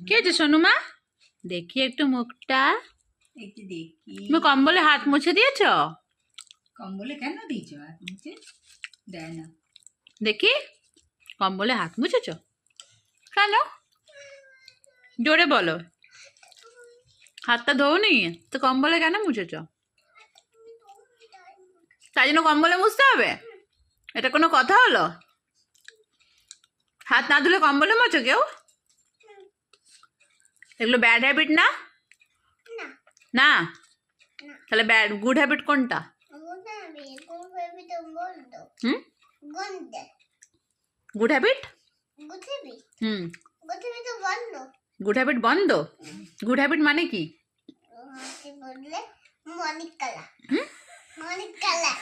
কি হয়েছে সোনুমা? দেখি একটু মুখটা। একটু দেখি। তুমি কম্বলে হাত মুছে দিয়েছ? কম্বলে কেন দিয়েছ হাত মুছে? দেয় না। দেখি কম্বলে হাত মুছেছ কেন? জোরে বলো। হাতটা ধোনি তো কম্বলে কেন মুছেছ? তাই জন্য কম্বলে মুছতে হবে? এটা কোনো কথা হলো? হাত না ধুলে কম্বলে মোছো কেউ? এগুলো ব্যাড হ্যাবিট না? না তাহলে ব্যাড গুড হ্যাবিট কোনটা? হুম গুড হ্যাবিট? হুম গুড হ্যাবিট বন্ধ? গুড হ্যাবিট মানে কি?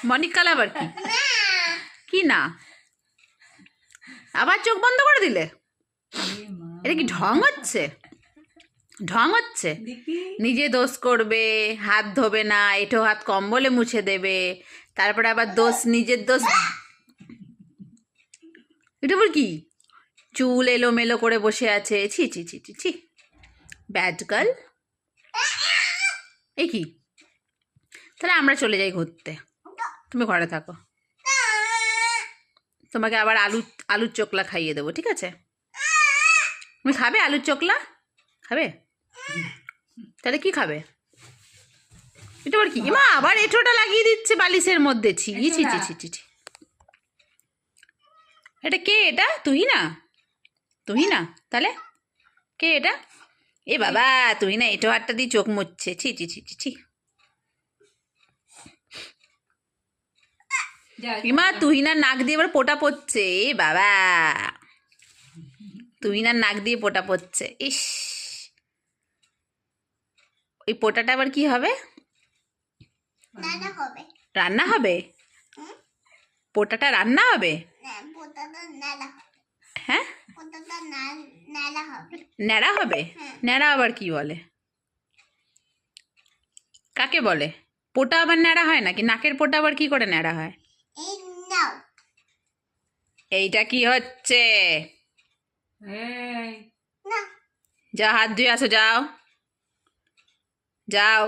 মনিক কালা আবার কি? কি না? আবার চোখ বন্ধ করে দিলে? এটা কি ঢং হচ্ছে? ঢং হচ্ছে? নিজে দোষ করবে, হাত ধোবে না, এঁটো হাত কম্বলে মুছে দেবে, তারপরে আবার দোষ নিজের দোষ। এটা বল কি? চুল এলোমেলো করে বসে আছে, ছি ছি ছি ছি ছি, ব্যাড গার্ল। এই কি? তাহলে আমরা চলে যাই ঘুরতে, তুমি ঘরে থাকো। তোমাকে আবার আলুর চোকলা খাইয়ে দেবো, ঠিক আছে? তুমি খাবে আলুর চোকলা? খাবে? তাহলে কি খাবে? এটা আবার কি? মা আবার এঁঠোটা লাগিয়ে দিচ্ছে বালিশের মধ্যে, ছি ছি ছি ছি ছি ছি। এটা কে? এটা তুই না? তুই না? তাহলে কে এটা? এ বাবা, তুই না এঁটো হাতটা দিয়ে চোখ মুছছে, ছি ছি ছি ছি ছি। ইমা তুই না নাক দিয়ে এবার পোটা পড়ছে, এ বাবা, তুই না নাক দিয়ে পোটা পড়ছে। ইস, ওই পোটাটা আবার কি হবে? রান্না হবে? পোটাটা রান্না হবে? হ্যাঁ ন্যাড়া হবে? ন্যাড়া আবার কি বলে? কাকে বলে? পোটা আবার ন্যাড়া হয় নাকি? নাকের পোটা আবার কি করে ন্যাড়া হয়? এইটা কি হচ্ছে? যাও হাত ধুয়ে আসো, যাও যাও।